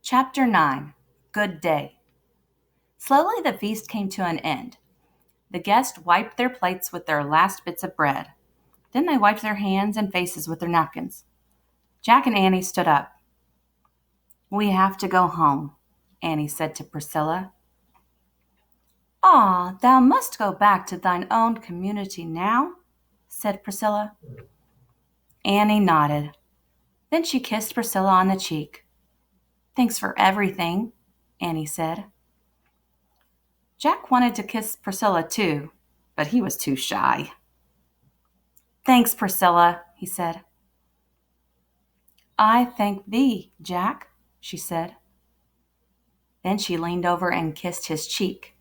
Chapter 9. Good Day. Slowly the feast came to an end. The guests wiped their plates with their last bits of bread. Then they wiped their hands and faces with their napkins. Jack and Annie stood up. "We have to go home," Annie said to Priscilla. "Ah, thou must go back to thine own community now," said Priscilla. Annie nodded. Then she kissed Priscilla on the cheek. "Thanks for everything," Annie said. Jack wanted to kiss Priscilla too, but he was too shy. "Thanks, Priscilla," he said. "I thank thee, Jack," she said. Then she leaned over and kissed his cheek.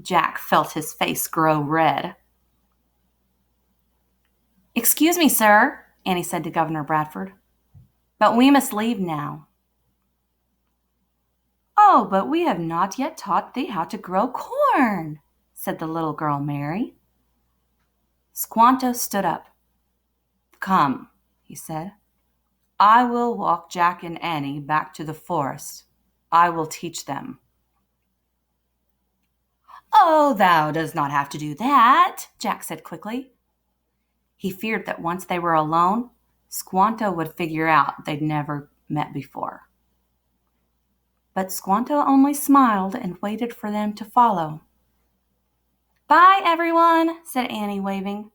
Jack felt his face grow red. "Excuse me, sir," Annie said to Governor Bradford, "but we must leave now." "Oh, but we have not yet taught thee how to grow corn," said the little girl Mary. Squanto stood up. "Come," he said. "I will walk Jack and Annie back to the forest. I will teach them." "Oh, thou dost not have to do that," Jack said quickly. He feared that once they were alone, Squanto would figure out they'd never met before. But Squanto only smiled and waited for them to follow. "Bye, everyone," said Annie, waving.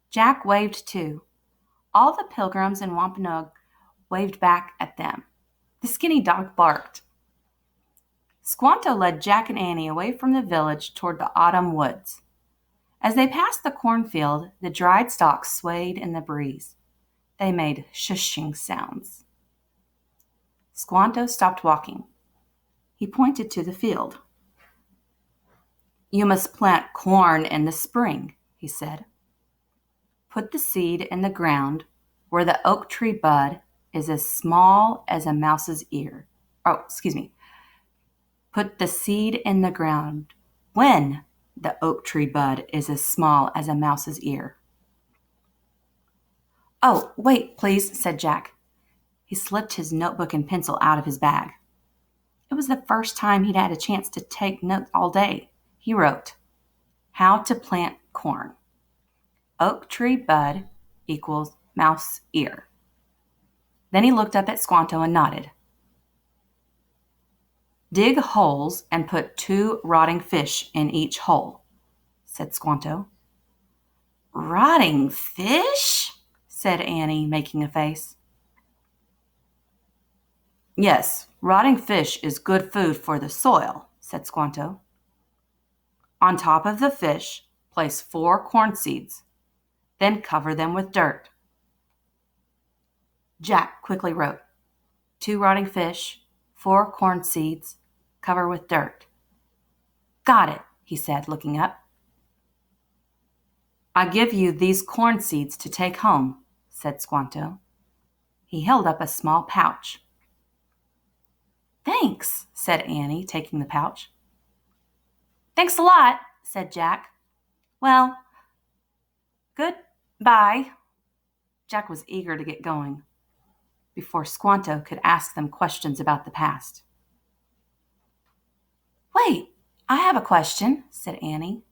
Jack waved too. All the pilgrims in Wampanoag waved back at them. The skinny dog barked. Squanto led Jack and Annie away from the village toward the autumn woods. As they passed the cornfield, the dried stalks swayed in the breeze. They made shushing sounds. Squanto stopped walking. He pointed to the field. "You must plant corn in the spring," he said. "Put the seed in the ground where the oak tree bud is as small as a mouse's ear. Put the seed in the ground when the oak tree bud is as small as a mouse's ear." "Oh, wait, please," said Jack. He slipped his notebook and pencil out of his bag. It was the first time he'd had a chance to take notes all day. He wrote, "How to plant corn. Oak tree bud equals mouse ear." Then he looked up at Squanto and nodded. "Dig holes and put 2 rotting fish in each hole," said Squanto. "Rotting fish?" said Annie, making a face. "Yes, rotting fish is good food for the soil," said Squanto. "On top of the fish, place 4 corn seeds, then cover them with dirt." Jack quickly wrote, 2 rotting fish, 4 corn seeds, cover with dirt. "Got it," he said, looking up. "I give you these corn seeds to take home," said Squanto. He held up a small pouch. "Thanks," said Annie, taking the pouch. "Thanks a lot," said Jack. "Well, goodbye." Jack was eager to get going before Squanto could ask them questions about the past. "Wait, I have a question," said Annie.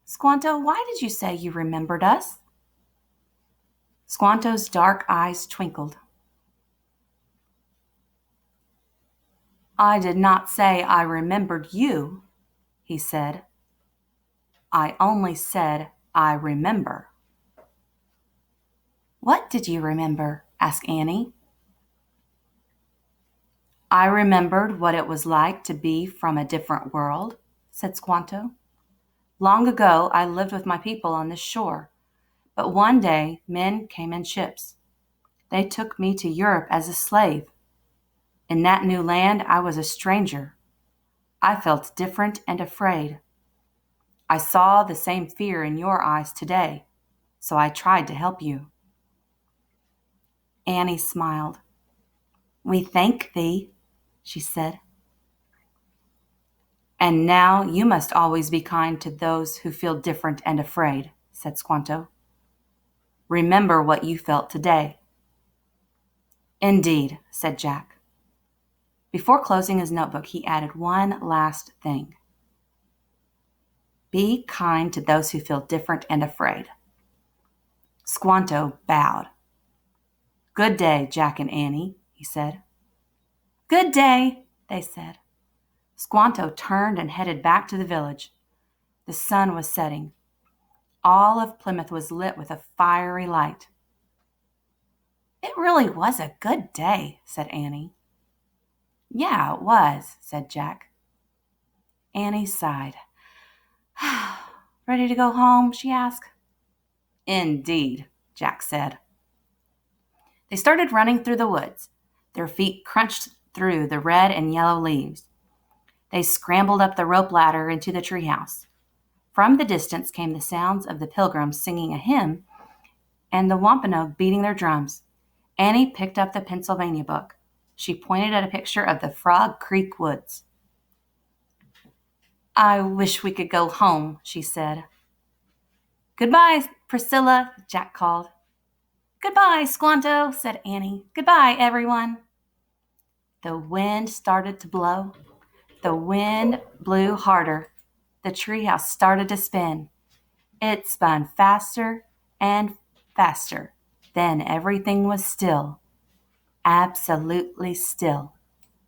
"Squanto, why did you say you remembered us?" Squanto's dark eyes twinkled. "I did not say I remembered you," he said. "I only said I remember." "What did you remember?" asked Annie. "I remembered what it was like to be from a different world," said Squanto. "Long ago, I lived with my people on this shore, but one day men came in ships. They took me to Europe as a slave. In that new land, I was a stranger. I felt different and afraid. I saw the same fear in your eyes today, so I tried to help you." Annie smiled. "We thank thee," she said. "And now you must always be kind to those who feel different and afraid," said Squanto. "Remember what you felt today." Indeed, said Jack. Before closing his notebook, he added one last thing. Be kind to those who feel different and afraid. Squanto bowed. Good day, Jack and Annie, he said. Good day, they said. Squanto turned and headed back to the village. The sun was setting. All of Plymouth was lit with a fiery light. It really was a good day, said Annie. Yeah, it was, said Jack. Annie sighed. Ready to go home? She asked. Indeed, Jack said. They started running through the woods. Their feet crunched through the red and yellow leaves. They scrambled up the rope ladder into the treehouse. From the distance came the sounds of the pilgrims singing a hymn and the Wampanoag beating their drums. Annie picked up the Pennsylvania book. She pointed at a picture of the Frog Creek woods. I wish we could go home, she said. Goodbye, Priscilla, Jack called. Goodbye, Squanto, said Annie. Goodbye, everyone. The wind started to blow. The wind blew harder. The treehouse started to spin. It spun faster and faster. Then everything was still. Absolutely still.